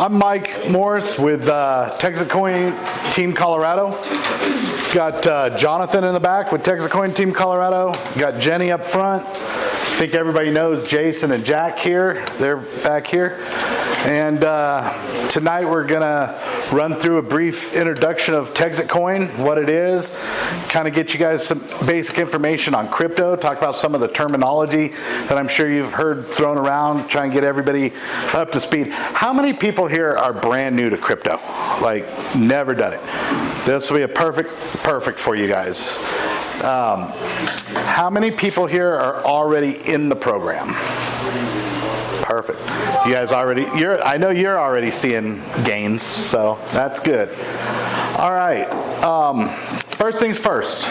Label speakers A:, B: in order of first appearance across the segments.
A: I'm Mike Morris with TEXIT Coin Team Colorado. Got Jonathan in the back with TEXIT Coin Team Colorado. Got Jenny up front. I think everybody knows Jason and Jack here. They're back here. And tonight we're going to run through a brief introduction of TEXIT Coin, what it is, kind of get you guys some basic information on crypto, talk about some of the terminology that I'm sure you've heard thrown around, try and get everybody up to speed. How many people here are brand new to crypto? Like, never done it. This will be a perfect for you guys. How many people here are already in the program? Perfect. You guys already, I know you're already seeing gains, so that's good. All right. First things first.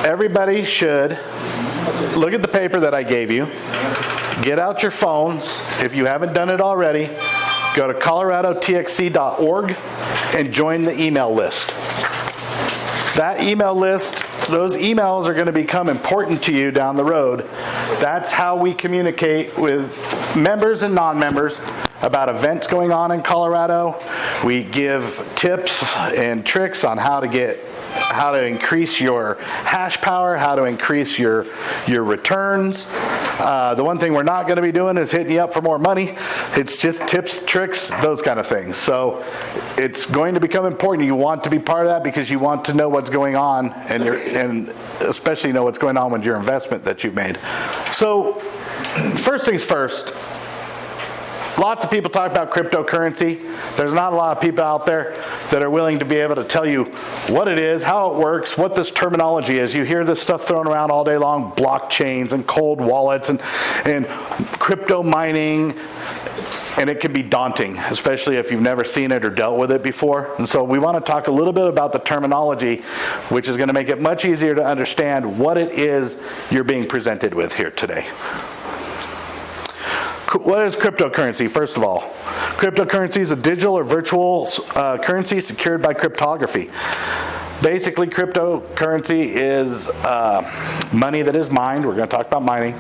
A: Everybody should look at the paper that I gave you. Get out your phones. If you haven't done it already, go to coloradotxc.org and join the email list. That email list, those emails are going to become important to you down the road. That's how we communicate with members and non-members about events going on in Colorado. We give tips and tricks on how to increase your hash power, how to increase your returns. The one thing we're not going to be doing is hitting you up for more money. It's just tips, tricks, those kind of things. So it's going to become important. You want to be part of that because you want to know what's going on, and especially know what's going on with your investment that you've made. So first things first. Lots of people talk about cryptocurrency. There's not a lot of people out there that are willing to be able to tell you what it is, how it works, what this terminology is. You hear this stuff thrown around all day long, blockchains and cold wallets and crypto mining, and it can be daunting, especially if you've never seen it or dealt with it before. And so we want to talk a little bit about the terminology, which is going to make it much easier to understand what it is you're being presented with here today. What is cryptocurrency? First of all, cryptocurrency is a digital or virtual currency secured by cryptography. Basically, cryptocurrency is money that is mined. We're going to talk about mining.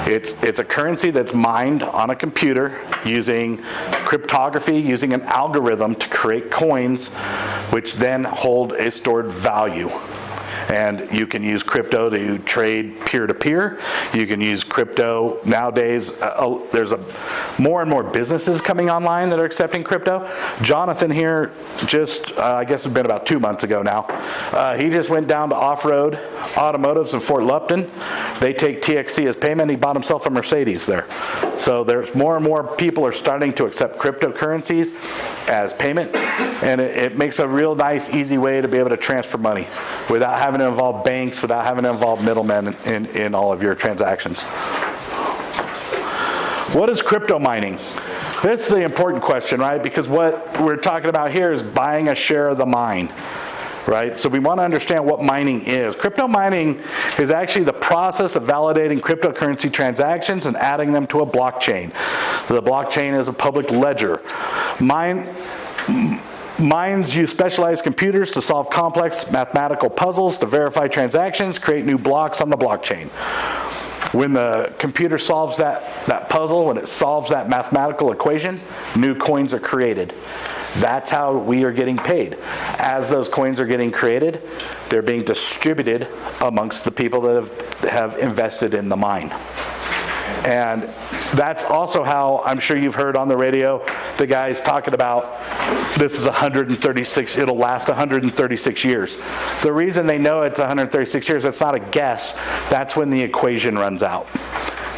A: It's a currency that's mined on a computer using cryptography, using an algorithm to create coins, which then hold a stored value. And you can use crypto to trade peer-to-peer. You can use crypto nowadays. There's more and more businesses coming online that are accepting crypto. Jonathan here just, I guess it's been about 2 months ago now. He just went down to Off-Road Automotives in Fort Lupton. They take TXC as payment. He bought himself a Mercedes there. So there's more and more people are starting to accept cryptocurrencies as payment. And it makes a real nice, easy way to be able to transfer money without having to involve banks, without having to involve middlemen in all of your transactions. What is crypto mining? This is the important question, right? Because what we're talking about here is buying a share of the mine, right? So we want to understand what mining is. Crypto mining is actually the process of validating cryptocurrency transactions and adding them to a blockchain. The blockchain is a public ledger. Mines use specialized computers to solve complex mathematical puzzles, to verify transactions, create new blocks on the blockchain. When the computer solves that puzzle, when it solves that mathematical equation, new coins are created. That's how we are getting paid. As those coins are getting created, they're being distributed amongst the people that have invested in the mine. And that's also how, I'm sure you've heard on the radio, the guys talking about this is 136, it'll last 136 years. The reason they know it's 136 years, it's not a guess, that's when the equation runs out.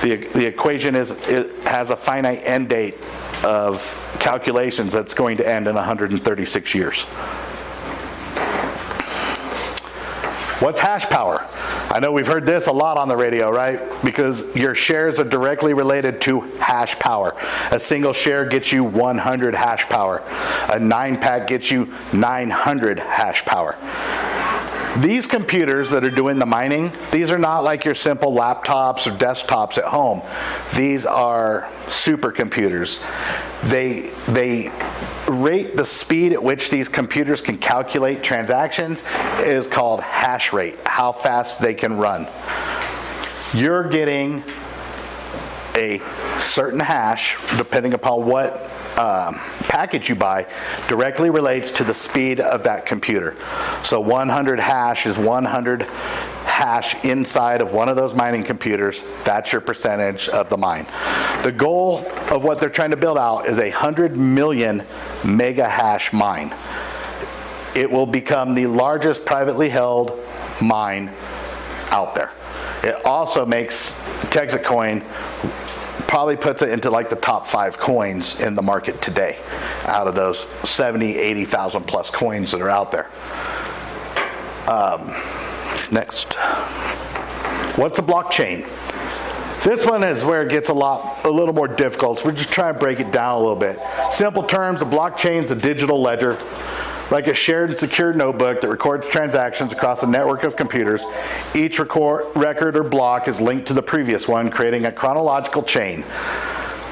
A: The equation has a finite end date of calculations that's going to end in 136 years. What's hash power? I know we've heard this a lot on the radio, right? Because your shares are directly related to hash power. A single share gets you 100 hash power. A 9-pack gets you 900 hash power. These computers that are doing the mining, these are not like your simple laptops or desktops at home. These are supercomputers. They rate the speed at which these computers can calculate transactions is called hash rate, how fast they can run. You're getting a certain hash, depending upon what package you buy, directly relates to the speed of that computer. So 100 hash is 100 hash inside of one of those mining computers. That's your percentage of the mine. The goal of what they're trying to build out is a 100 million mega hash mine. It will become the largest privately held mine out there. It also makes TEXIT coin, probably puts it into like the top 5 coins in the market today out of those 70, 80,000 plus coins that are out there. Next. What's a blockchain? This one is where it gets a little more difficult. We're just trying to break it down a little bit. Simple terms, a blockchain is a digital ledger, like a shared and secure notebook that records transactions across a network of computers. Each record or block is linked to the previous one, creating a chronological chain.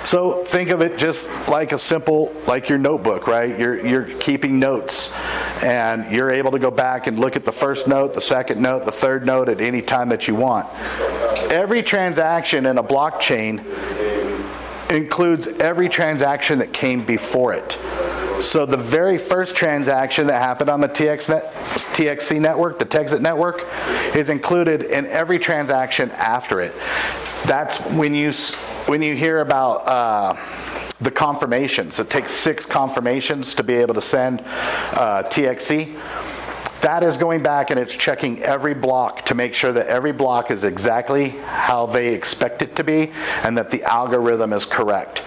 A: So think of it just like a simple, like your notebook, right? You're keeping notes, and you're able to go back and look at the first note, the second note, the third note at any time that you want. Every transaction in a blockchain includes every transaction that came before it. So the very first transaction that happened on the TXC network, the TEXIT network, is included in every transaction after it. That's when you hear about the confirmations. It takes 6 confirmations to be able to send TXC. That is going back and it's checking every block to make sure that every block is exactly how they expect it to be and that the algorithm is correct.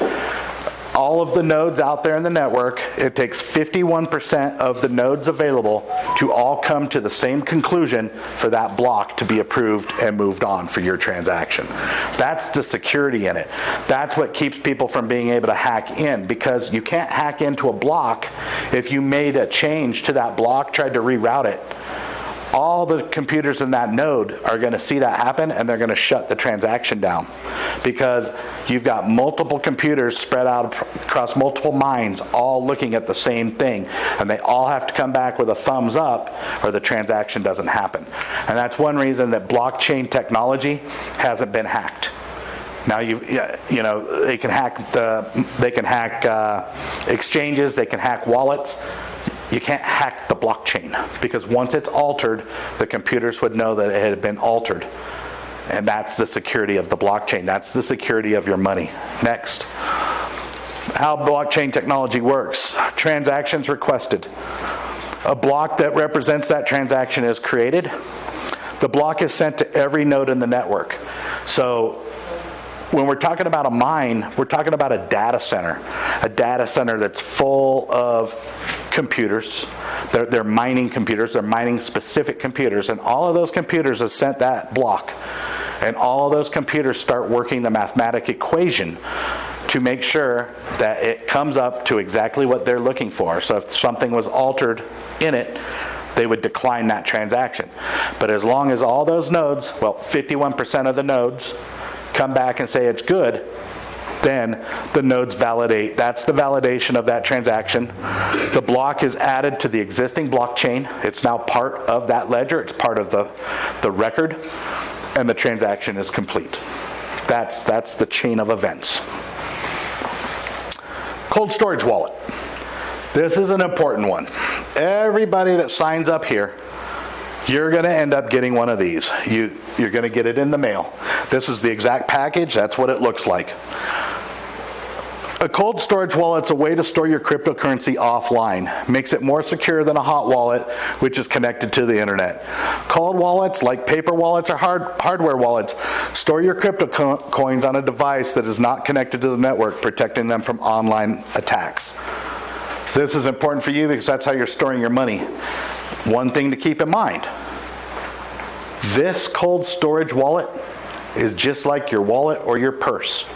A: All of the nodes out there in the network, it takes 51% of the nodes available to all come to the same conclusion for that block to be approved and moved on for your transaction. That's the security in it. That's what keeps people from being able to hack in, because you can't hack into a block if you made a change to that block, tried to reroute it. All the computers in that node are going to see that happen, and they're going to shut the transaction down, because you've got multiple computers spread out across multiple mines all looking at the same thing, and they all have to come back with a thumbs up or the transaction doesn't happen. And that's one reason that blockchain technology hasn't been hacked. Now they can hack exchanges, they can hack wallets. You can't hack the blockchain, because once it's altered, the computers would know that it had been altered. And that's the security of the blockchain. That's the security of your money. Next. How blockchain technology works. Transactions requested. A block that represents that transaction is created. The block is sent to every node in the network. So when we're talking about a mine, we're talking about a data center that's full of computers. They're mining computers, they're mining specific computers, and all of those computers have sent that block. And all of those computers start working the mathematic equation to make sure that it comes up to exactly what they're looking for. So if something was altered in it, they would decline that transaction. But as long as all those nodes, 51% of the nodes, come back and say it's good, then the nodes validate. That's the validation of that transaction. The block is added to the existing blockchain. It's now part of that ledger. It's part of the record, and the transaction is complete. That's the chain of events. Cold storage wallet. This is an important one. Everybody that signs up here, you're going to end up getting one of these. You're going to get it in the mail. This is the exact package. That's what it looks like. A cold storage wallet's a way to store your cryptocurrency offline. Makes it more secure than a hot wallet, which is connected to the internet. Cold wallets, like paper wallets or hardware wallets, store your crypto coins on a device that is not connected to the network, protecting them from online attacks. This is important for you because that's how you're storing your money. One thing to keep in mind, this cold storage wallet is just like your wallet or your purse.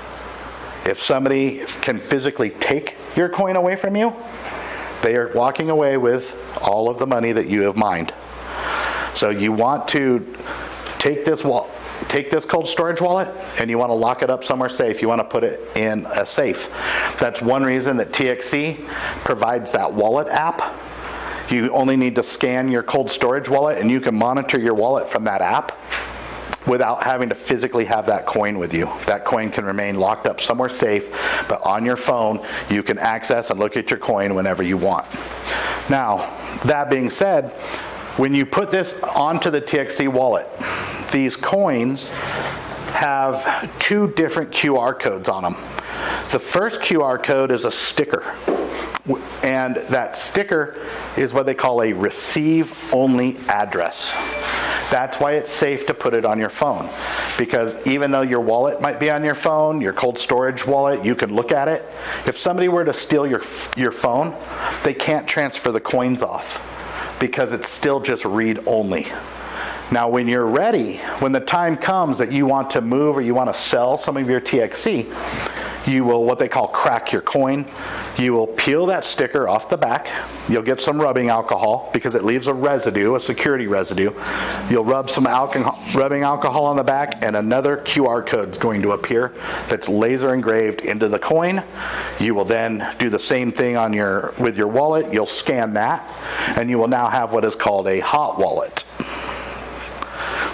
A: If somebody can physically take your coin away from you, they are walking away with all of the money that you have mined. So you want to take this cold storage wallet and you want to lock it up somewhere safe. You want to put it in a safe. That's one reason that TXC provides that wallet app. You only need to scan your cold storage wallet and you can monitor your wallet from that app. without having to physically have that coin with you. That coin can remain locked up somewhere safe, but on your phone, you can access and look at your coin whenever you want. Now, that being said, when you put this onto the TXC wallet, these coins have 2 different QR codes on them. The first QR code is a sticker, and that sticker is what they call a receive-only address. That's why it's safe to put it on your phone, because even though your wallet might be on your phone, your cold storage wallet, you can look at it. If somebody were to steal your phone, they can't transfer the coins off because it's still just read-only. Now, when you're ready, when the time comes that you want to move or you want to sell some of your TXC, you will, what they call, crack your coin. You will peel that sticker off the back. You'll get some rubbing alcohol because it leaves a residue, a security residue. You'll rub some rubbing alcohol on the back, and another QR code is going to appear that's laser engraved into the coin. You will then do the same thing with your wallet. You'll scan that, and you will now have what is called a hot wallet.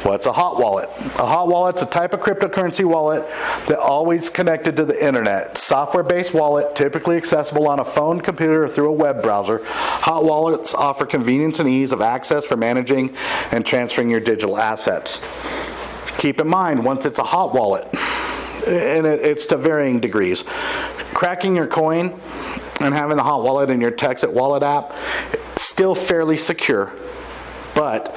A: What's a hot wallet? A hot wallet's a type of cryptocurrency wallet that always connected to the internet. Software-based wallet, typically accessible on a phone, computer, or through a web browser. Hot wallets offer convenience and ease of access for managing and transferring your digital assets. Keep in mind, once it's a hot wallet, and it's to varying degrees, cracking your coin and having the hot wallet in your TEXIT wallet app, still fairly secure, but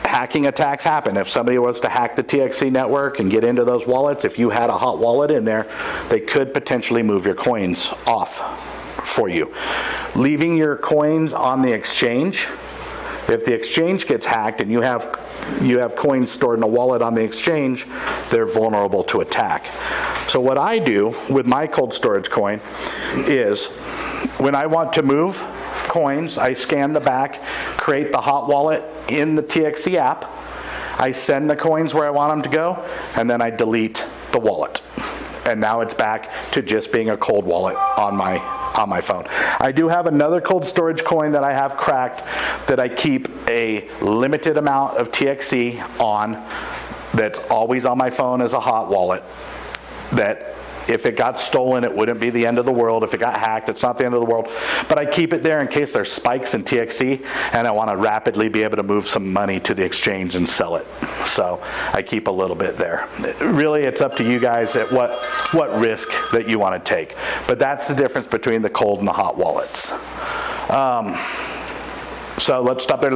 A: hacking attacks happen. If somebody was to hack the TXC network and get into those wallets, if you had a hot wallet in there, they could potentially move your coins off for you. Leaving your coins on the exchange, if the exchange gets hacked and you have coins stored in a wallet on the exchange, they're vulnerable to attack. So what I do with my cold storage coin is, when I want to move coins, I scan the back, create the hot wallet in the TXC app, I send the coins where I want them to go, and then I delete the wallet. And now it's back to just being a cold wallet on my phone. I do have another cold storage coin that I have cracked that I keep a limited amount of TXC on, that's always on my phone as a hot wallet, that if it got stolen, it wouldn't be the end of the world. If it got hacked, it's not the end of the world. But I keep it there in case there's spikes in TXC and I want to rapidly be able to move some money to the exchange and sell it. So I keep a little bit there. Really, it's up to you guys at what risk that you want to take. But that's the difference between the cold and the hot wallets. So let's stop there.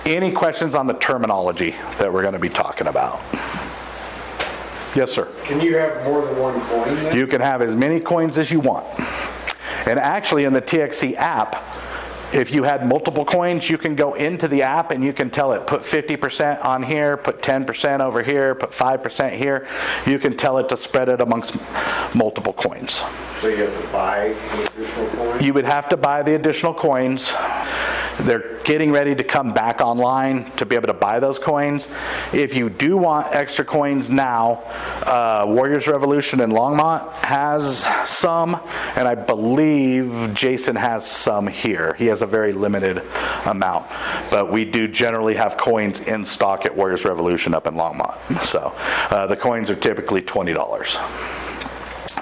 A: Any questions on the terminology that we're going to be talking about? Yes, sir.
B: Can you have more than one coin then?
A: You can have as many coins as you want. And actually, in the TXC app, if you had multiple coins, you can go into the app and you can tell it, put 50% on here, put 10% over here, put 5% here. You can tell it to spread it amongst multiple coins.
B: So you have to buy additional coins?
A: You would have to buy the additional coins. They're getting ready to come back online to be able to buy those coins. If you do want extra coins now, Warriors Revolution in Longmont has some, and I believe Jason has some here. He has a very limited amount, but we do generally have coins in stock at Warriors Revolution up in Longmont. So the coins are typically $20.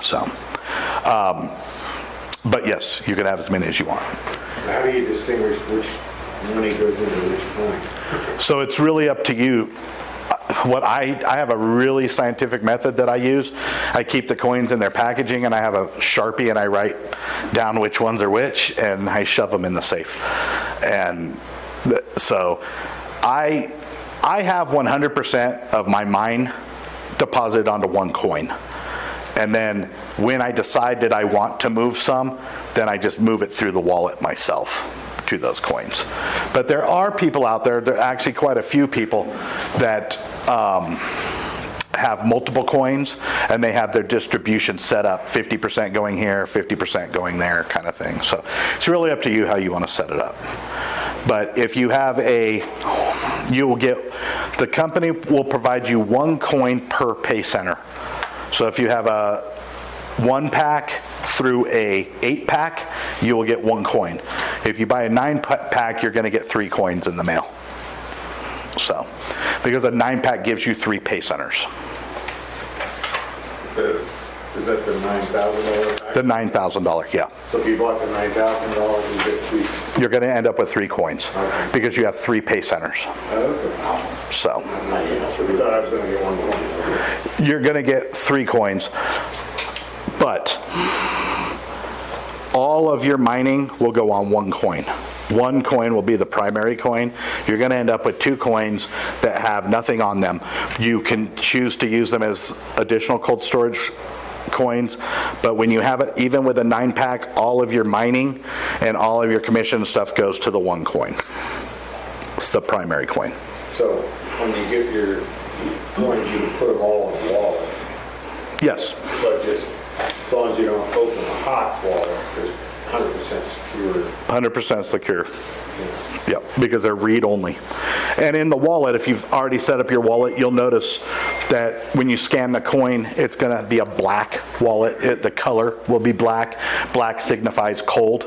A: So, but yes, you can have as many as you want.
B: How do you distinguish which money goes into which coin?
A: So it's really up to you. What I have a really scientific method that I use. I keep the coins in their packaging, and I have a Sharpie, and I write down which ones are which, and I shove them in the safe. And so I have 100% of my mine deposited onto one coin. And then when I decide that I want to move some, then I just move it through the wallet myself to those coins. But there are people out there, there are actually quite a few people that have multiple coins, and they have their distribution set up, 50% going here, 50% going there, kind of thing. So it's really up to you how you want to set it up. But if you have the company will provide you one coin per pay center. So if you have a 1-pack through a 8-pack, you will get one coin. If you buy a 9-pack, you're going to get 3 coins in the mail. So because a 9-pack gives you 3 pay centers.
B: Is that the $9,000 pack?
A: The $9,000, yeah.
B: So if you bought the $9,000, you get 3.
A: You're going to end up with 3 coins because you have 3 pay centers.
B: Okay.
A: So
B: We thought I was going to get 1 coin.
A: you're going to get 3 coins, but all of your mining will go on 1 coin. 1 coin will be the primary coin. You're going to end up with 2 coins that have nothing on them. You can choose to use them as additional cold storage coins, but when you have it, even with a 9-pack, all of your mining and all of your commission stuff goes to the 1 coin. It's the primary coin.
B: So when you get your coins, you can put them all in a wallet.
A: Yes.
B: But just as long as you don't open a hot wallet, there's 100% secure.
A: 100% secure. Yep, because they're read only. And in the wallet, if you've already set up your wallet, you'll notice that when you scan the coin, it's going to be a black wallet. The color will be black. Black signifies cold.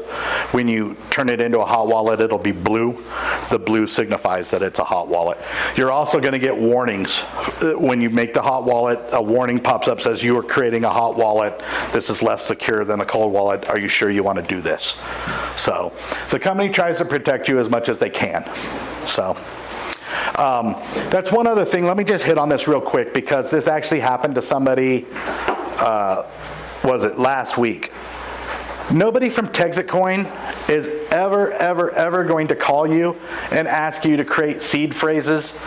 A: When you turn it into a hot wallet, it'll be blue. The blue signifies that it's a hot wallet. You're also going to get warnings. When you make the hot wallet, a warning pops up, says you are creating a hot wallet. This is less secure than a cold wallet. Are you sure you want to do this? So the company tries to protect you as much as they can. So that's one other thing. Let me just hit on this real quick because this actually happened to somebody, was it last week? Nobody from TEXIT Coin is ever going to call you and ask you to create seed phrases.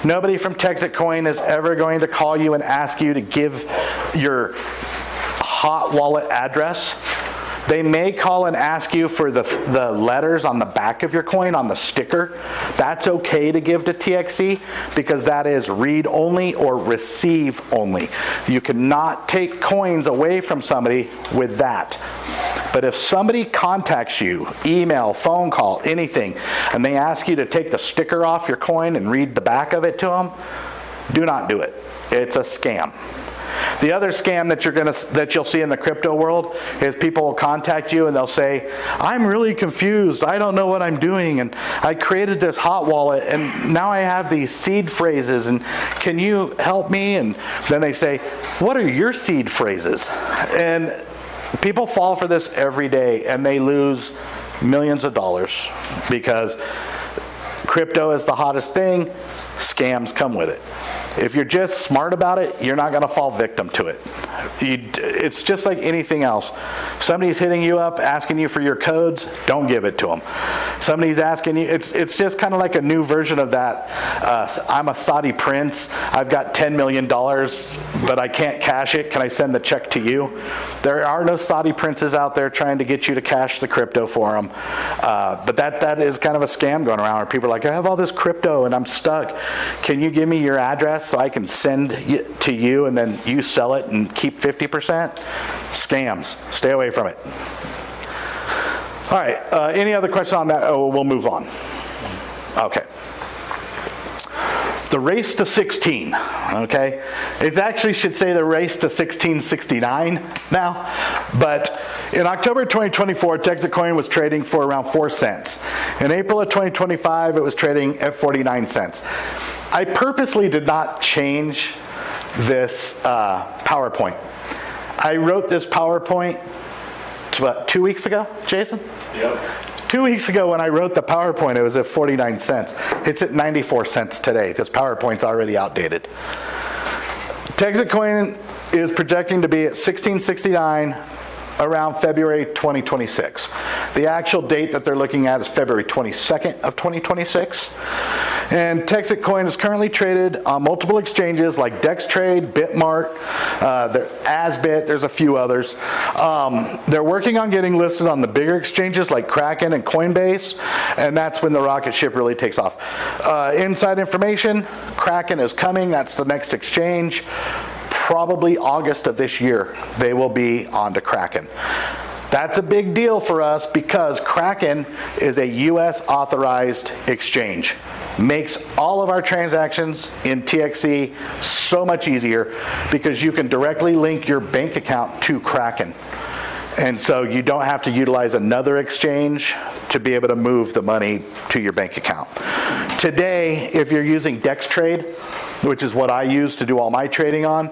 A: Nobody from TEXIT Coin is ever going to call you and ask you to give your hot wallet address. They may call and ask you for the letters on the back of your coin, on the sticker. That's okay to give to TXC because that is read only or receive only. You cannot take coins away from somebody with that. But if somebody contacts you, email, phone call, anything, and they ask you to take the sticker off your coin and read the back of it to them, do not do it. It's a scam. The other scam that you'll see in the crypto world is people will contact you and they'll say, I'm really confused. I don't know what I'm doing. And I created this hot wallet and now I have these seed phrases and can you help me? And then they say, what are your seed phrases? And people fall for this every day and they lose millions of dollars because crypto is the hottest thing. Scams come with it. If you're just smart about it, you're not going to fall victim to it. It's just like anything else. If somebody's hitting you up, asking you for your codes, don't give it to them. Somebody's asking you, it's just kind of like a new version of that. I'm a Saudi prince. I've got $10 million, but I can't cash it. Can I send the check to you? There are no Saudi princes out there trying to get you to cash the crypto for them. But that is kind of a scam going around where people are like, I have all this crypto and I'm stuck. Can you give me your address so I can send it to you and then you sell it and keep 50%? Scams. Stay away from it. All right. Any other question on that? Oh, we'll move on. Okay. The race to 16. Okay. It actually should say the race to 1669 now. But in October 2024, TEXIT coin was trading for around 4 cents. In April of 2025, it was trading at 49 cents. I purposely did not change this PowerPoint. I wrote this PowerPoint about 2 weeks ago, Jason?
B: Yep.
A: 2 weeks ago when I wrote the PowerPoint, it was at 49 cents. It's at 94 cents today. This PowerPoint's already outdated. TEXIT coin is projecting to be at 1669 around February 2026. The actual date that they're looking at is February 22nd of 2026. And TEXIT coin is currently traded on multiple exchanges like DexTrade, Bitmart, Asbit, there's a few others. They're working on getting listed on the bigger exchanges like Kraken and Coinbase, and that's when the rocket ship really takes off. Inside information, Kraken is coming, that's the next exchange. Probably August of this year, they will be onto Kraken. That's a big deal for us because Kraken is a U.S. authorized exchange. Makes all of our transactions in TXC so much easier because you can directly link your bank account to Kraken. And so you don't have to utilize another exchange to be able to move the money to your bank account. Today, if you're using DexTrade, which is what I use to do all my trading on,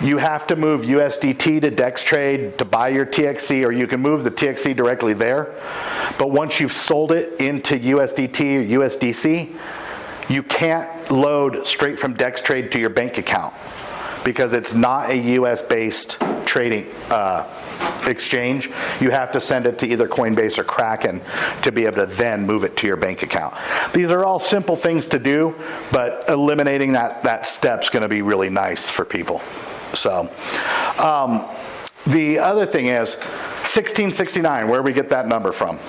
A: you have to move USDT to DexTrade to buy your TXC, or you can move the TXC directly there. But once you've sold it into USDT or USDC, you can't load straight from DexTrade to your bank account because it's not a US-based trading exchange. You have to send it to either Coinbase or Kraken to be able to then move it to your bank account. These are all simple things to do, but eliminating that step's going to be really nice for people. So the other thing is 1669, where we get that number from.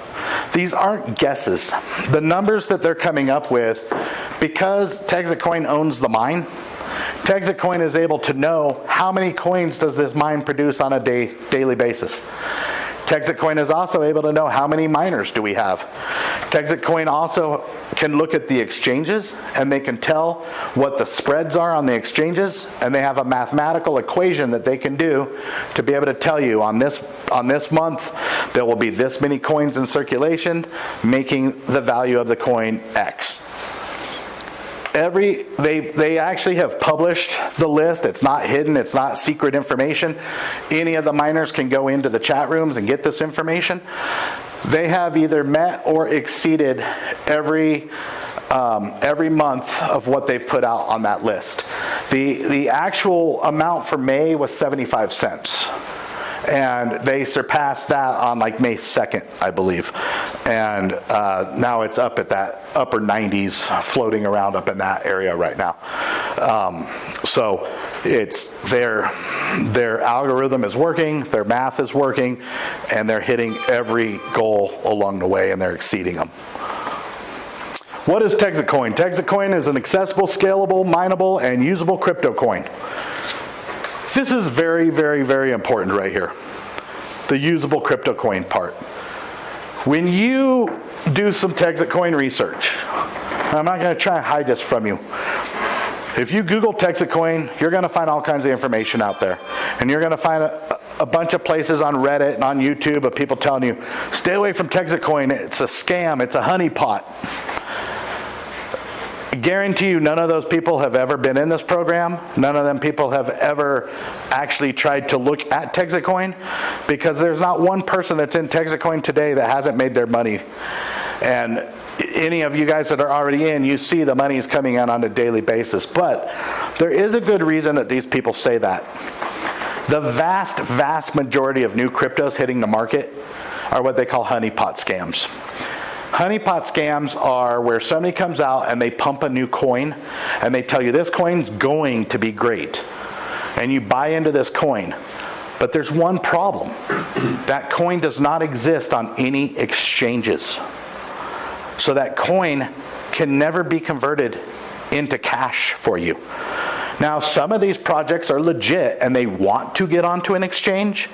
A: These aren't guesses. The numbers that they're coming up with, because TEXIT Coin owns the mine, TEXIT Coin is able to know how many coins does this mine produce on a daily basis. TEXIT Coin is also able to know how many miners do we have. TEXIT Coin also can look at the exchanges, and they can tell what the spreads are on the exchanges, and they have a mathematical equation that they can do to be able to tell you on this month there will be this many coins in circulation, making the value of the coin X. They actually have published the list. It's not hidden. It's not secret information. Any of the miners can go into the chat rooms and get this information. They have either met or exceeded every month of what they've put out on that list. The actual amount for May was 75 cents. And they surpassed that on like May 2nd, I believe. And now it's up at that upper 90s, floating around up in that area right now. So it's their algorithm is working, their math is working, and they're hitting every goal along the way, and they're exceeding them. What is TEXIT Coin? TEXIT Coin is an accessible, scalable, mineable, and usable crypto coin. This is very, very, very important right here. The usable crypto coin part. When you do some TEXIT Coin research, I'm not going to try and hide this from you. If you Google TEXIT Coin, you're going to find all kinds of information out there. And you're going to find a bunch of places on Reddit and on YouTube of people telling you, stay away from TEXIT Coin, it's a scam, it's a honeypot. I guarantee you none of those people have ever been in this program. None of them people have ever actually tried to look at TEXIT Coin, because there's not one person that's in TEXIT Coin today that hasn't made their money. And any of you guys that are already in, you see the money is coming in on a daily basis. But there is a good reason that these people say that. The vast, vast majority of new cryptos hitting the market are what they call honeypot scams. Honeypot scams are where somebody comes out and they pump a new coin and they tell you this coin's going to be great. And you buy into this coin. But there's one problem. That coin does not exist on any exchanges. So that coin can never be converted into cash for you. Now, some of these projects are legit and they want to get onto an exchange,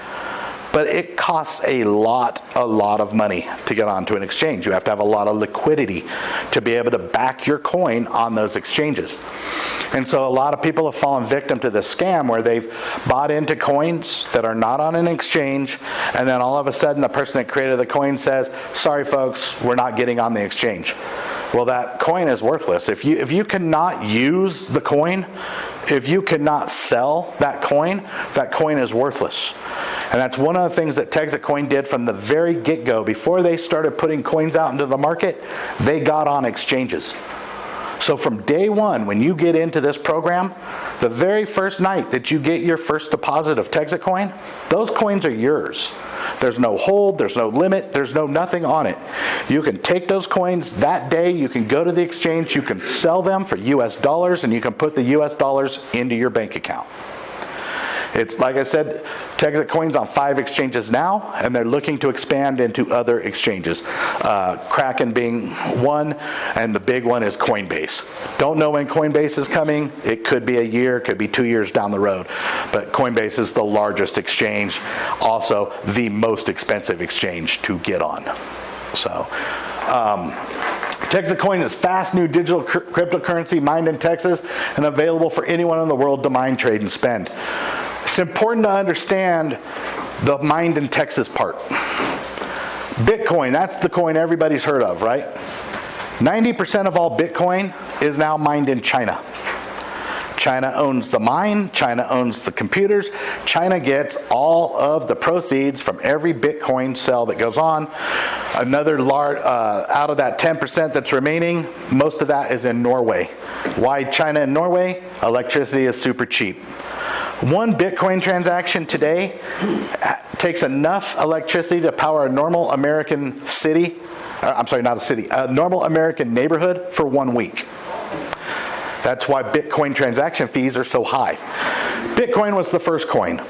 A: but it costs a lot of money to get onto an exchange. You have to have a lot of liquidity to be able to back your coin on those exchanges. And so a lot of people have fallen victim to this scam where they've bought into coins that are not on an exchange, and then all of a sudden the person that created the coin says, sorry folks, we're not getting on the exchange. Well, that coin is worthless. If you cannot use the coin, if you cannot sell that coin is worthless. And that's one of the things that TEXIT Coin did from the very get-go. Before they started putting coins out into the market, they got on exchanges. So from day one, when you get into this program, the very first night that you get your first deposit of TEXIT Coin, those coins are yours. There's no hold, there's no limit, there's no nothing on it. You can take those coins that day, you can go to the exchange, you can sell them for US dollars, and you can put the US dollars into your bank account. It's, like I said, TEXIT Coin's on 5 exchanges now, and they're looking to expand into other exchanges. Kraken being one, and the big one is Coinbase. Don't know when Coinbase is coming. It could be a year, could be 2 years down the road. But Coinbase is the largest exchange, also the most expensive exchange to get on. So, TEXIT Coin is fast new digital cryptocurrency mined in Texas and available for anyone in the world to mine, trade, and spend. It's important to understand the mined in Texas part. Bitcoin, that's the coin everybody's heard of, right? 90% of all Bitcoin is now mined in China. China owns the mine, China owns the computers, China gets all of the proceeds from every Bitcoin sale that goes on. Another large, out of that 10% that's remaining, most of that is in Norway. Why China and Norway? Electricity is super cheap. One Bitcoin transaction today takes enough electricity to power a normal American city, I'm sorry, not a city, a normal American neighborhood for 1 week. That's why Bitcoin transaction fees are so high. Bitcoin was the first coin.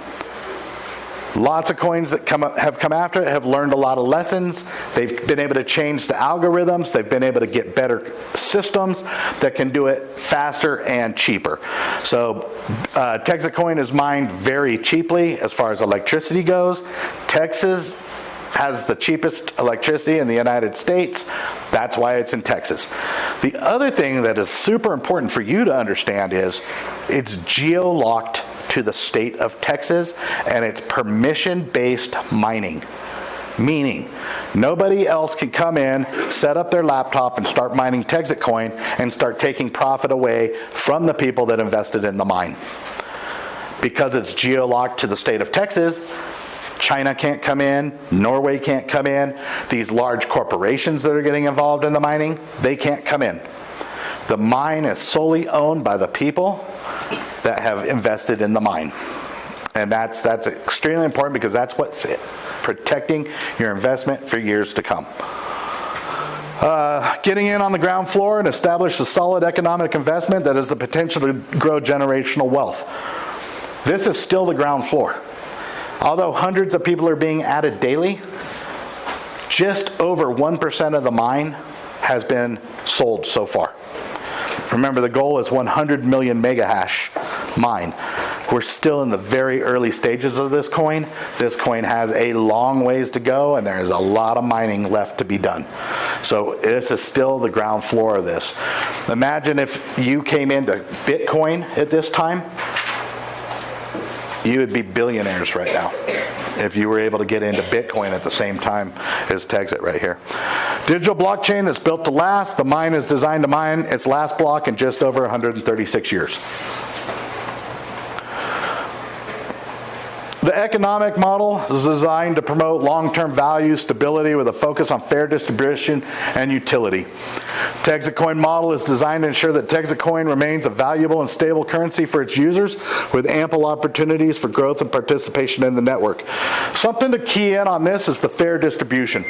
A: Lots of coins that have come after it have learned a lot of lessons. They've been able to change the algorithms. They've been able to get better systems that can do it faster and cheaper. So TEXIT coin is mined very cheaply as far as electricity goes. Texas has the cheapest electricity in the United States. That's why it's in Texas. The other thing that is super important for you to understand is it's geo-locked to the state of Texas, and it's permission-based mining. Meaning, nobody else can come in, set up their laptop, and start mining TEXIT coin and start taking profit away from the people that invested in the mine. Because it's geo-locked to the state of Texas, China can't come in, Norway can't come in, these large corporations that are getting involved in the mining, they can't come in. The mine is solely owned by the people that have invested in the mine. And that's extremely important because that's what's protecting your investment for years to come. Getting in on the ground floor and establish a solid economic investment that has the potential to grow generational wealth. This is still the ground floor. Although hundreds of people are being added daily, just over 1% of the mine has been sold so far. Remember, the goal is 100 million megahash mine. We're still in the very early stages of this coin. This coin has a long ways to go, and there is a lot of mining left to be done. So this is still the ground floor of this. Imagine if you came into Bitcoin at this time, you would be billionaires right now if you were able to get into Bitcoin at the same time as TEXIT right here. Digital blockchain that's built to last. The mine is designed to mine its last block in just over 136 years. The economic model is designed to promote long-term value, stability with a focus on fair distribution and utility. TEXIT coin model is designed to ensure that TEXIT coin remains a valuable and stable currency for its users with ample opportunities for growth and participation in the network. Something to key in on this is the fair distribution.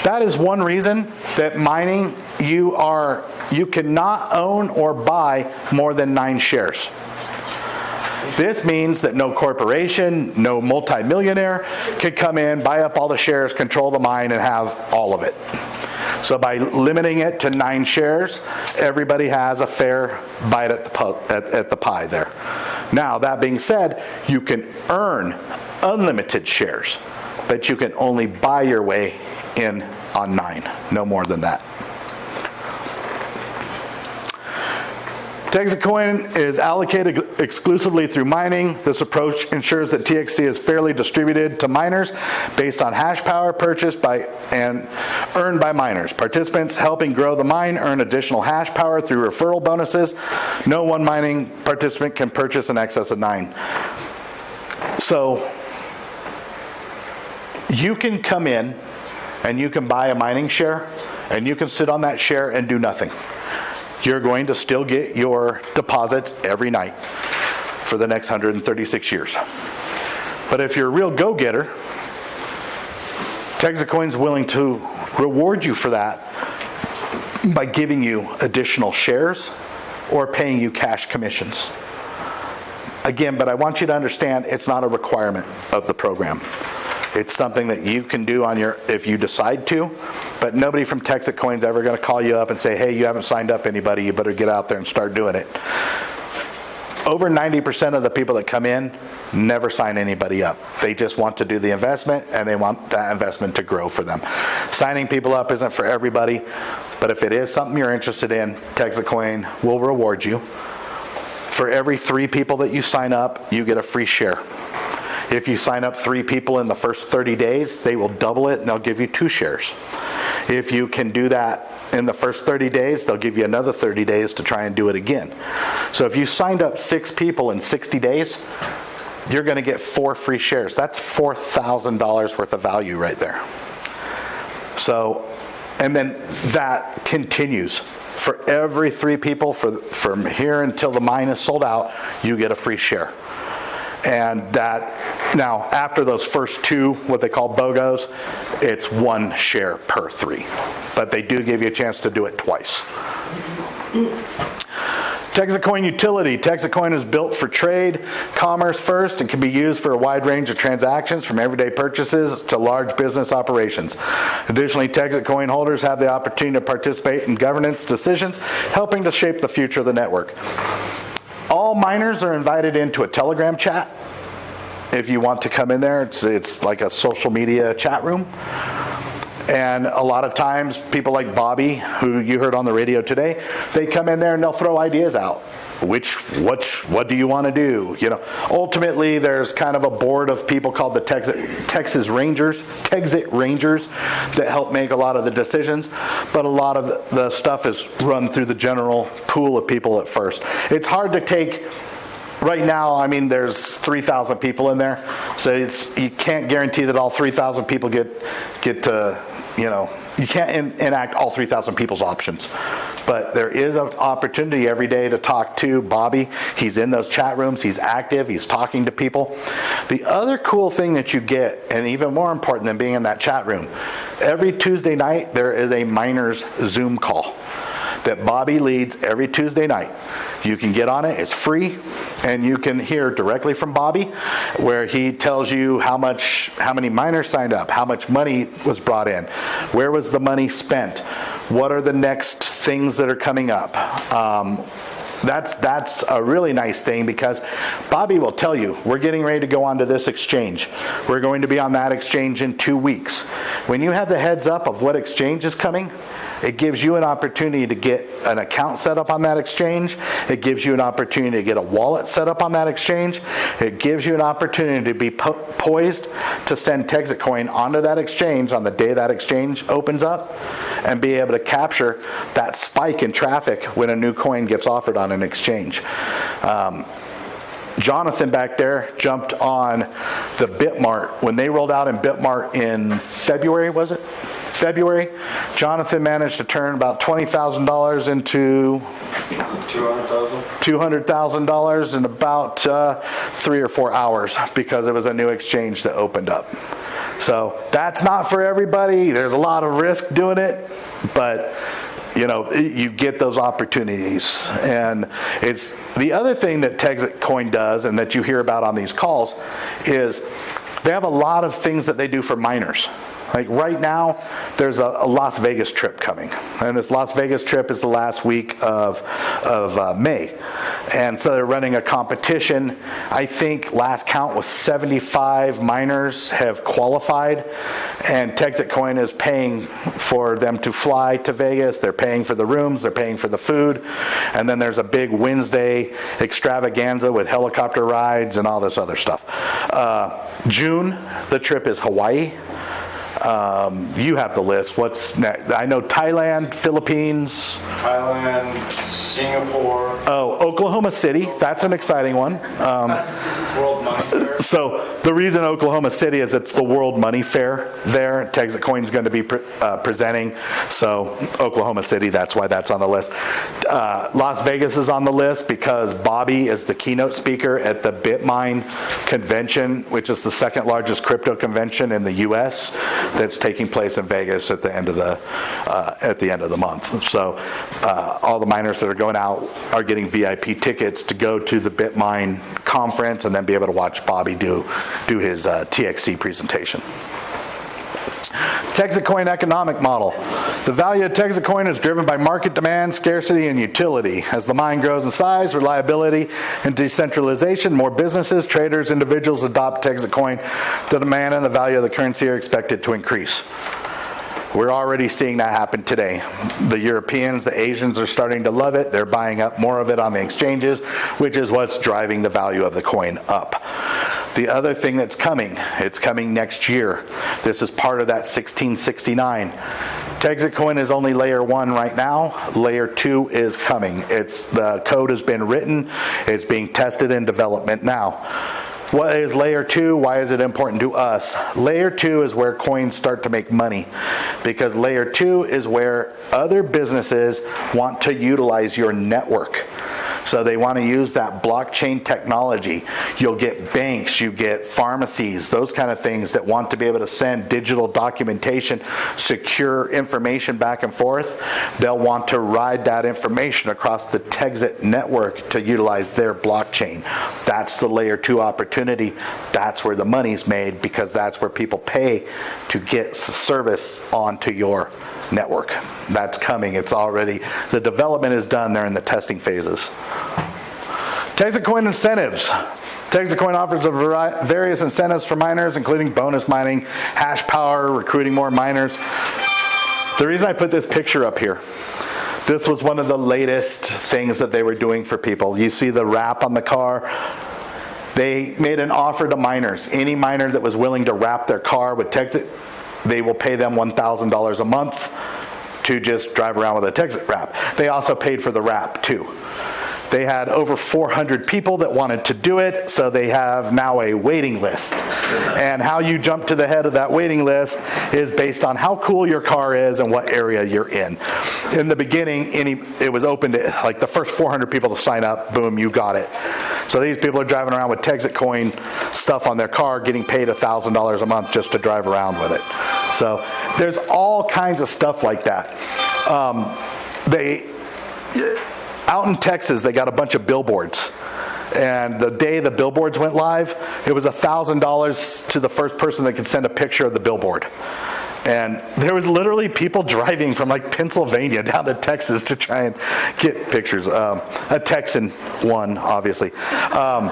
A: That is one reason that mining, you cannot own or buy more than 9 shares. This means that no corporation, no multimillionaire can come in, buy up all the shares, control the mine, and have all of it. So by limiting it to 9 shares, everybody has a fair bite at the pie there. Now, that being said, you can earn unlimited shares, but you can only buy your way in on 9, no more than that. TEXIT coin is allocated exclusively through mining. This approach ensures that TXC is fairly distributed to miners based on hash power purchased by and earned by miners. Participants helping grow the mine earn additional hash power through referral bonuses. No one mining participant can purchase in excess of 9. So you can come in and you can buy a mining share and you can sit on that share and do nothing. You're going to still get your deposits every night for the next 136 years. But if you're a real go-getter, TEXIT Coin's willing to reward you for that by giving you additional shares or paying you cash commissions. Again, but I want you to understand it's not a requirement of the program. It's something that you can do on your, if you decide to, but nobody from TEXIT Coin's ever going to call you up and say, hey, you haven't signed up anybody, you better get out there and start doing it. Over 90% of the people that come in never sign anybody up. They just want to do the investment and they want that investment to grow for them. Signing people up isn't for everybody, but if it is something you're interested in, TEXIT Coin will reward you. For every 3 people that you sign up, you get a free share. If you sign up 3 people in the first 30 days, they will double it and they'll give you 2 shares. If you can do that in the first 30 days, they'll give you another 30 days to try and do it again. So if you signed up 6 people in 60 days, you're going to get 4 free shares. That's $4,000 worth of value right there. So, and then that continues. For every 3 people from here until the mine is sold out, you get a free share. And that, now after those first 2, what they call BOGOs, it's 1 share per 3. But they do give you a chance to do it twice. TEXIT Coin Utility. TEXIT Coin is built for trade, commerce first, and can be used for a wide range of transactions from everyday purchases to large business operations. Additionally, TEXIT Coin holders have the opportunity to participate in governance decisions, helping to shape the future of the network. All miners are invited into a Telegram chat. If you want to come in there, it's like a social media chat room. And a lot of times, people like Bobby, who you heard on the radio today, they come in there and they'll throw ideas out. What do you want to do? You know, ultimately, there's kind of a board of people called the TEXIT Rangers that help make a lot of the decisions. But a lot of the stuff is run through the general pool of people at first. It's hard to take. Right now, I mean, there's 3,000 people in there, so you can't guarantee that all 3,000 people get to, you know, you can't enact all 3,000 people's options. But there is an opportunity every day to talk to Bobby. He's in those chat rooms. He's active. He's talking to people. The other cool thing that you get, and even more important than being in that chat room, every Tuesday night there is a miners Zoom call that Bobby leads every Tuesday night. You can get on it, it's free, and you can hear directly from Bobby where he tells you how many miners signed up, how much money was brought in, where was the money spent, what are the next things that are coming up. That's a really nice thing because Bobby will tell you, we're getting ready to go onto this exchange. We're going to be on that exchange in 2 weeks. When you have the heads up of what exchange is coming, it gives you an opportunity to get an account set up on that exchange. It gives you an opportunity to get a wallet set up on that exchange. It gives you an opportunity to be poised to send TEXIT Coin onto that exchange on the day that exchange opens up and be able to capture that spike in traffic when a new coin gets offered on an exchange. Jonathan back there jumped on the Bitmart. When they rolled out in Bitmart in February, was it? February, Jonathan managed to turn about $20,000 into $200,000 in about 3 or 4 hours because it was a new exchange that opened up. So that's not for everybody. There's a lot of risk doing it, but you know, you get those opportunities. And it's the other thing that TEXIT Coin does and that you hear about on these calls is they have a lot of things that they do for miners. Like right now, there's a Las Vegas trip coming. And this Las Vegas trip is the last week of May. And so they're running a competition. I think last count was 75 miners have qualified. And TEXIT Coin is paying for them to fly to Vegas. They're paying for the rooms. They're paying for the food. And then there's a big Wednesday extravaganza with helicopter rides and all this other stuff. June, the trip is Hawaii. You have the list. What's next? I know Thailand, Philippines.
B: Thailand, Singapore.
A: Oh, Oklahoma City. That's an exciting one.
B: World Money Fair.
A: So the reason Oklahoma City is it's the World Money Fair there. TEXIT Coin's going to be presenting. So Oklahoma City, that's why that's on the list. Las Vegas is on the list because Bobby is the keynote speaker at the BitMine convention, which is the second largest crypto convention in the U.S. that's taking place in Vegas at the end of the month. So all the miners that are going out are getting VIP tickets to go to the BitMine conference and then be able to watch Bobby do his TXC presentation. TEXIT Coin economic model. The value of TEXIT Coin is driven by market demand, scarcity, and utility. As the mine grows in size, reliability, and decentralization, more businesses, traders, individuals adopt TEXIT Coin. The demand and the value of the currency are expected to increase. We're already seeing that happen today. The Europeans, the Asians are starting to love it. They're buying up more of it on the exchanges, which is what's driving the value of the coin up. The other thing that's coming, it's coming next year. This is part of that 1669. TEXIT coin is only layer 1 right now. Layer 2 is coming. The code has been written. It's being tested in development now. What is layer 2? Why is it important to us? Layer 2 is where coins start to make money, because layer 2 is where other businesses want to utilize your network. So they want to use that blockchain technology. You'll get banks, you get pharmacies, those kind of things that want to be able to send digital documentation, secure information back and forth. They'll want to ride that information across the TEXIT network to utilize their blockchain. That's the layer 2 opportunity. That's where the money's made, because that's where people pay to get service onto your network. That's coming. It's already, the development is done. They're in the testing phases. TEXIT Coin Incentives. TEXIT Coin offers various incentives for miners, including bonus mining, hash power, recruiting more miners. The reason I put this picture up here, this was one of the latest things that they were doing for people. You see the wrap on the car. They made an offer to miners. Any miner that was willing to wrap their car with TEXIT, they will pay them $1,000 a month to just drive around with a TEXIT wrap. They also paid for the wrap too. They had over 400 people that wanted to do it, so they have now a waiting list. And how you jump to the head of that waiting list is based on how cool your car is and what area you're in. In the beginning, it was open to like the first 400 people to sign up, boom, you got it. So these people are driving around with TEXIT coin stuff on their car, getting paid $1,000 a month just to drive around with it. So there's all kinds of stuff like that. Out in Texas, they got a bunch of billboards. And the day the billboards went live, it was $1,000 to the first person that could send a picture of the billboard. And there was literally people driving from like Pennsylvania down to Texas to try and get pictures. A Texan one, obviously. When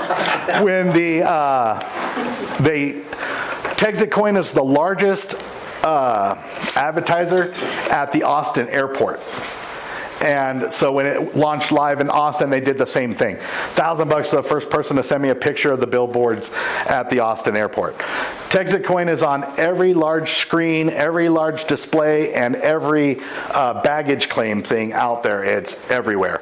A: TEXIT coin is the largest advertiser at the Austin airport. And so when it launched live in Austin, they did the same thing. $1,000 to the first person to send me a picture of the billboards at the Austin airport. TEXIT coin is on every large screen, every large display, and every baggage claim thing out there. It's everywhere.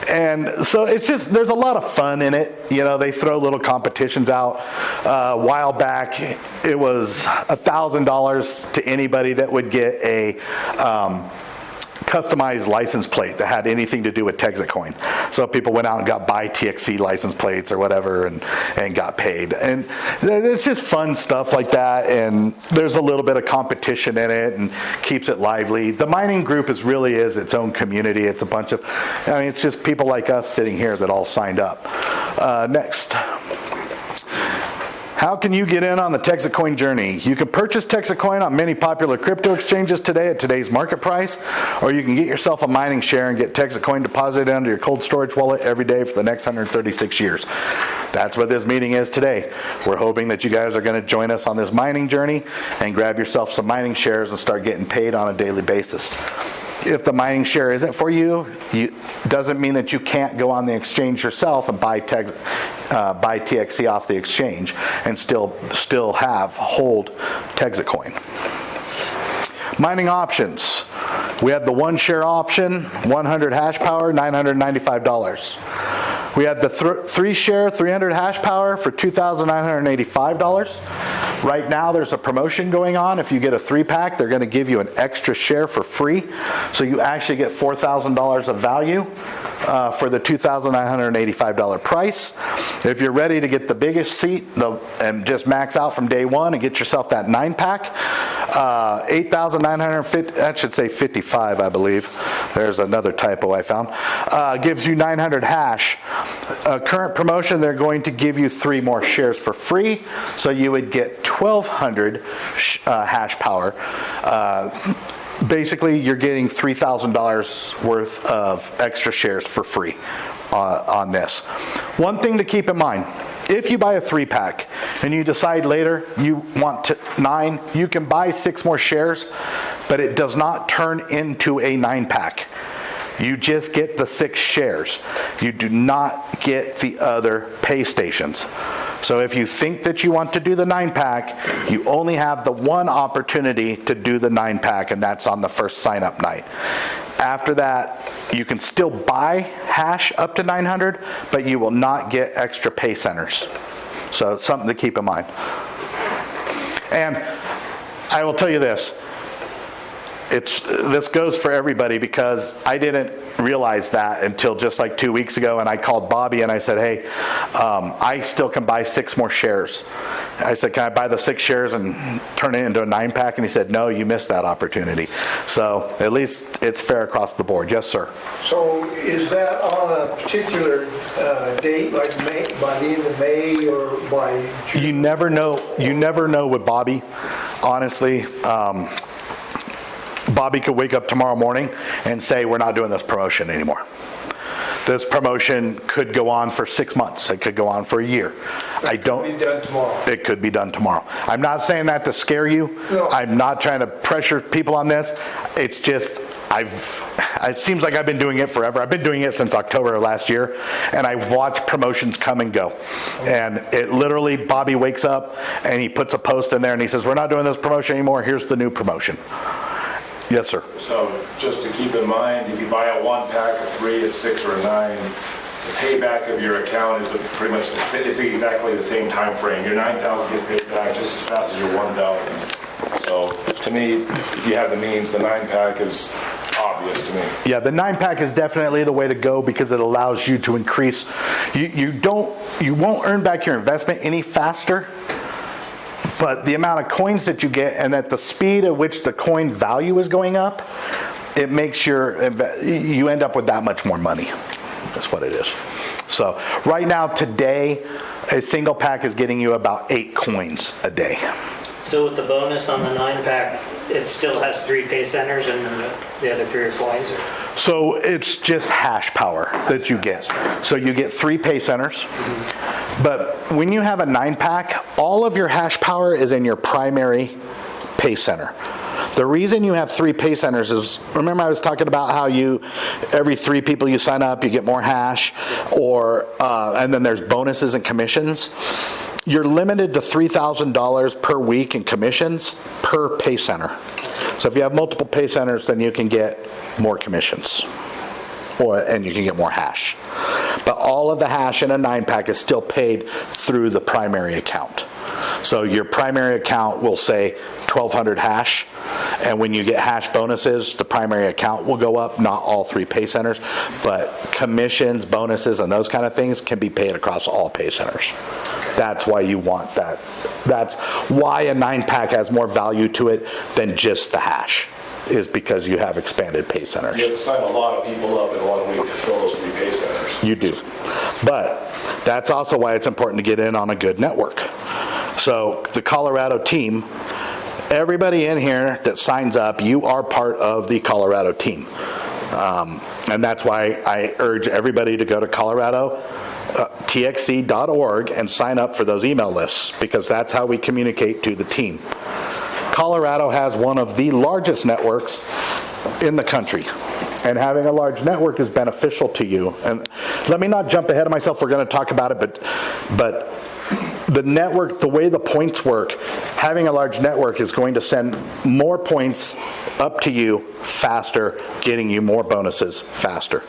A: And so it's just, there's a lot of fun in it. You know, they throw little competitions out. A while back, it was $1,000 to anybody that would get a customized license plate that had anything to do with TEXIT coin. So people went out and got buy TXC license plates or whatever and got paid. And it's just fun stuff like that, and there's a little bit of competition in it and keeps it lively. The mining group really is its own community. It's a bunch of, it's just people like us sitting here that all signed up. Next. How can you get in on the TEXIT coin journey? You can purchase TEXIT coin on many popular crypto exchanges today at today's market price, or you can get yourself a mining share and get TEXIT coin deposited into your cold storage wallet every day for the next 136 years. That's what this meeting is today. We're hoping that you guys are going to join us on this mining journey and grab yourself some mining shares and start getting paid on a daily basis. If the mining share isn't for you, doesn't mean that you can't go on the exchange yourself and buy TXC off the exchange and still hold TEXIT coin. Mining options. We had the 1 share option, 100 hash power, $995. We had the 3 share, 300 hash power for $2,985. Right now there's a promotion going on. If you get a 3-pack, they're going to give you an extra share for free. So you actually get $4,000 of value for the $2,985 price. If you're ready to get the biggest seat and just max out from day one and get yourself that 9-pack, $8,950, that should say 55, I believe. There's another typo I found. Gives you 900 hash. Current promotion, they're going to give you 3 more shares for free. So you would get 1,200 hash power. Basically, you're getting $3,000 worth of extra shares for free on this. One thing to keep in mind, if you buy a 3-pack and you decide later you want 9, you can buy 6 more shares, but it does not turn into a 9-pack. You just get the 6 shares. You do not get the other pay stations. So if you think that you want to do the 9-pack, you only have the one opportunity to do the 9-pack, and that's on the first sign-up night. After that, you can still buy hash up to 900, but you will not get extra pay centers. So it's something to keep in mind. And I will tell you this. This goes for everybody, because I didn't realize that until just like 2 weeks ago, and I called Bobby and I said, hey, I still can buy 6 more shares. I said, can I buy the 6 shares and turn it into a 9-pack? And he said, no, you missed that opportunity. So at least it's fair across the board. Yes, sir.
C: So is that on a particular date, like May, by the end of May, or by June?
A: You never know. You never know with Bobby, honestly. Bobby could wake up tomorrow morning and say, we're not doing this promotion anymore. This promotion could go on for 6 months. It could go on for a year.
C: It could be done tomorrow.
A: It could be done tomorrow. I'm not saying that to scare you.
C: No.
A: I'm not trying to pressure people on this. It's just, it seems like I've been doing it forever. I've been doing it since October of last year, and I've watched promotions come and go. And it literally, Bobby wakes up and he puts a post in there and he says, we're not doing this promotion anymore. Here's the new promotion. Yes, sir.
D: So just to keep in mind, if you buy a 1-pack, a 3, a 6, or a 9, the payback of your account is pretty much it's exactly the same time frame. Your 9,000 gets paid back just as fast as your 1,000. So to me, if you have the means, the 9-pack is obvious to me.
A: Yeah, the 9-pack is definitely the way to go, because it allows you to increase. You won't earn back your investment any faster, but the amount of coins that you get, and at the speed at which the coin value is going up, it makes you end up with that much more money. That's what it is. So right now, today, a single pack is getting you about 8 coins a day.
E: So with the bonus on the 9-pack, it still has 3 pay centers, and then the other 3 are coins? Or?
A: So it's just hash power that you get. So you get 3 pay centers. But when you have a 9-pack, all of your hash power is in your primary pay center. The reason you have 3 pay centers is, remember I was talking about how every 3 people you sign up, you get more hash, and then there's bonuses and commissions. You're limited to $3,000 per week in commissions per pay center. So if you have multiple pay centers, then you can get more commissions, and you can get more hash. But all of the hash in a 9-pack is still paid through the primary account. So your primary account will say 1,200 hash, and when you get hash bonuses, the primary account will go up, not all 3 pay centers, but commissions, bonuses, and those kind of things can be paid across all pay centers. That's why you want that. That's why a 9-pack has more value to it than just the hash, is because you have expanded pay centers.
D: You have to sign a lot of people up in 1 week to fill those 3 pay centers.
A: You do. But that's also why it's important to get in on a good network. So the Colorado team, everybody in here that signs up, you are part of the Colorado team. And that's why I urge everybody to go to TXC.org and sign up for those email lists, because that's how we communicate to the team. Colorado has one of the largest networks in the country, and having a large network is beneficial to you. And let me not jump ahead of myself. We're going to talk about it, but the network, the way the points work, having a large network is going to send more points up to you faster, getting you more bonuses faster.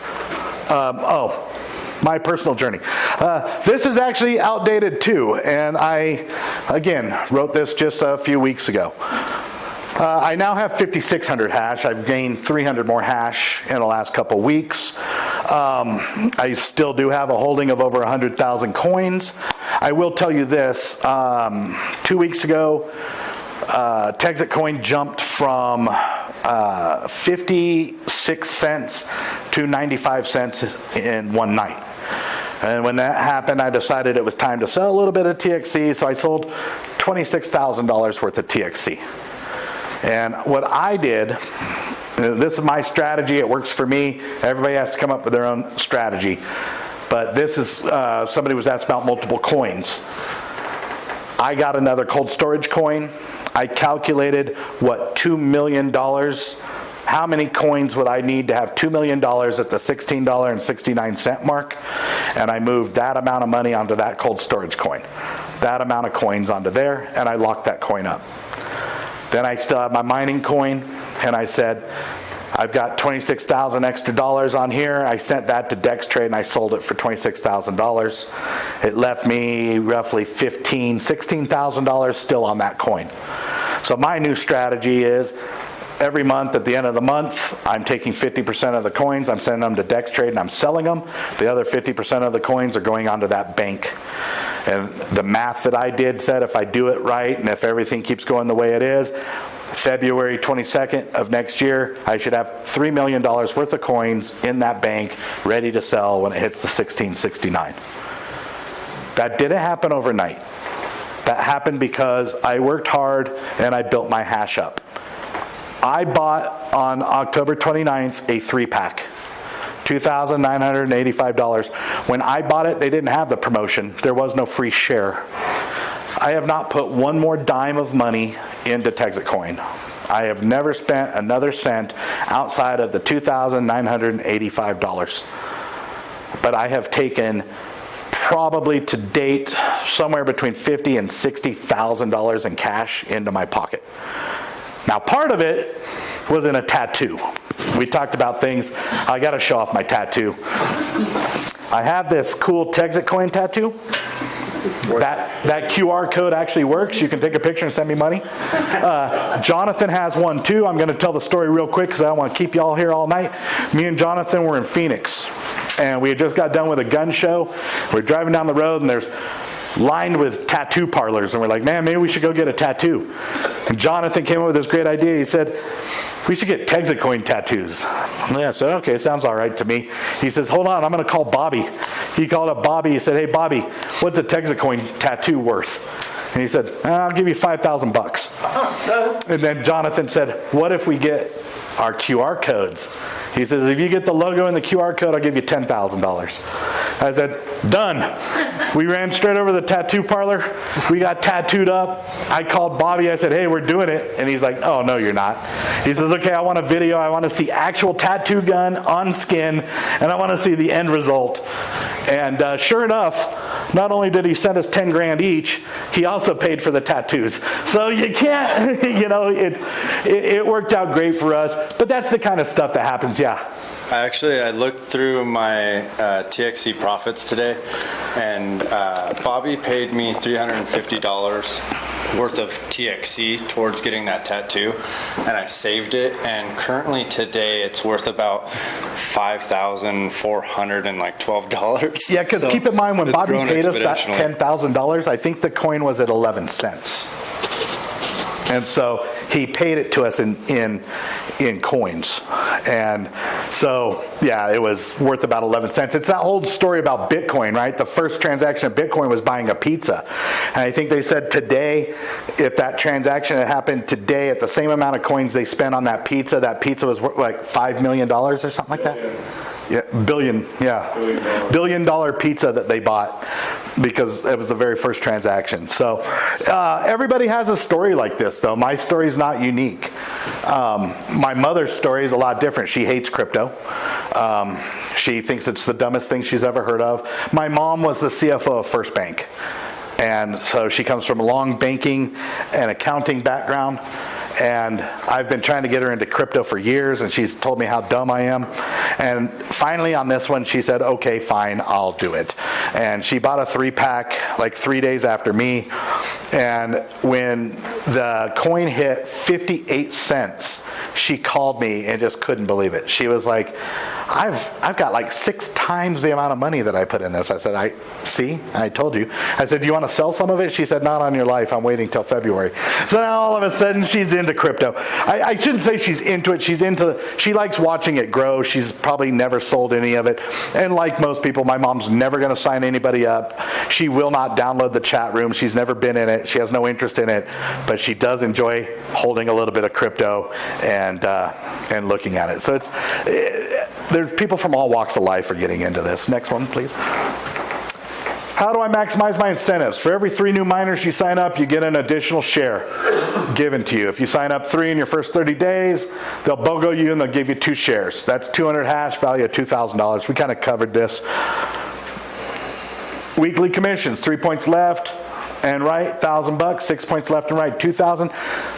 A: My personal journey. This is actually outdated too, and I, again, wrote this just a few weeks ago. I now have 5,600 hash. I've gained 300 more hash in the last couple weeks. I still do have a holding of over 100,000 coins. I will tell you this, 2 weeks ago, TEXIT coin jumped from 56 cents to 95 cents in one night. And when that happened, I decided it was time to sell a little bit of TXC, so I sold $26,000 worth of TXC. And what I did, this is my strategy, it works for me, everybody has to come up with their own strategy, but this is, somebody was asked about multiple coins. I got another cold storage coin. I calculated what $2 million how many coins would I need to have $2 million at the $16.69 mark, and I moved that amount of money onto that cold storage coin, that amount of coins onto there, and I locked that coin up. Then I still have my mining coin, and I said, I've got 26,000 extra dollars on here. I sent that to DexTrade and I sold it for $26,000. It left me roughly $16,000 still on that coin. So my new strategy is every month at the end of the month, I'm taking 50% of the coins, I'm sending them to DexTrade and I'm selling them. The other 50% of the coins are going onto that bank. And the math that I did said if I do it right and if everything keeps going the way it is, February 22nd of next year, I should have $3 million worth of coins in that bank ready to sell when it hits the 1669. That didn't happen overnight. That happened because I worked hard and I built my hash up. I bought on October 29th a 3-pack. $2,985. When I bought it, they didn't have the promotion. There was no free share. I have not put one more dime of money into Texit Coin. I have never spent another cent outside of the $2,985. But I have taken probably to date somewhere between $50,000 and $60,000 in cash into my pocket. Now, part of it was in a tattoo. We talked about things. I got to show off my tattoo. I have this cool TEXIT coin tattoo. That QR code actually works. You can take a picture and send me money. Jonathan has one too. I'm going to tell the story real quick because I don't want to keep y'all here all night. Me and Jonathan were in Phoenix, and we had just got done with a gun show. We're driving down the road, and there's lined with tattoo parlors, and we're like, man, maybe we should go get a tattoo. And Jonathan came up with this great idea. He said, we should get TEXIT coin tattoos. And I said, okay, sounds all right to me. He says, hold on, I'm going to call Bobby. He called up Bobby. He said, hey, Bobby, what's a TEXIT coin tattoo worth? And he said, I'll give you $5,000. And then Jonathan said, what if we get our QR codes? He says, if you get the logo and the QR code, I'll give you $10,000. I said, done. We ran straight over to the tattoo parlor. We got tattooed up. I called Bobby. I said, hey, we're doing it. And he's like, oh, no, you're not. He says, okay, I want a video. I want to see actual tattoo gun on skin, and I want to see the end result. And sure enough, not only did he send us 10 grand each, he also paid for the tattoos. So you can't, it worked out great for us. But that's the kind of stuff that happens, yeah.
F: I looked through my TXC profits today, and Bobby paid me $350 worth of TXC towards getting that tattoo, and I saved it, and currently today it's worth about $5,412.
A: Yeah, because keep in mind when Bobby paid us that $10,000, I think the coin was at 11 cents. And so he paid it to us in coins. And so, yeah, it was worth about 11 cents. It's that old story about Bitcoin, right? The first transaction of Bitcoin was buying a pizza. And I think they said today, if that transaction had happened today at the same amount of coins they spent on that pizza was worth like $5 million or something like that. Yeah, billion dollar pizza that they bought because it was the very first transaction. So everybody has a story like this, though. My story is not unique. My mother's story is a lot different. She hates crypto. She thinks it's the dumbest thing she's ever heard of. My mom was the CFO of First Bank. And so she comes from a long banking and accounting background. And I've been trying to get her into crypto for years, and she's told me how dumb I am. And finally on this one, she said, okay, fine, I'll do it. And she bought a 3-pack like 3 days after me. And when the coin hit 58 cents, she called me and just couldn't believe it. She was like, I've got like 6 times the amount of money that I put in this. I said, I told you. I said, do you want to sell some of it? She said, not on your life. I'm waiting till February. So now all of a sudden she's into crypto. I shouldn't say she's into it. She likes watching it grow. She's probably never sold any of it. And like most people, my mom's never going to sign anybody up. She will not download the chat room. She's never been in it. She has no interest in it, but she does enjoy holding a little bit of crypto and looking at it. So there's people from all walks of life are getting into this. Next one, please. How do I maximize my incentives? For every 3 new miners you sign up, you get an additional share given to you. If you sign up 3 in your first 30 days, they'll BOGO you and they'll give you 2 shares. That's 200 hash, value of $2,000. We kind of covered this. Weekly commissions, 3 points left and right, $1,000, 6 points left and right, 2,000.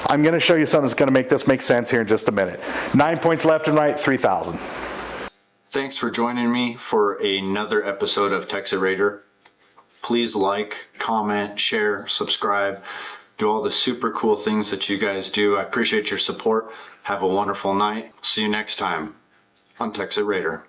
A: I'm going to show you something that's going to make this make sense here in just a minute. 9 points left and right, 3,000.
G: Thanks for joining me for another episode of TEXIT RAIDER. Please like, comment, share, subscribe, do all the super cool things that you guys do. I appreciate your support. Have a wonderful night. See you next time on TEXIT RAIDER.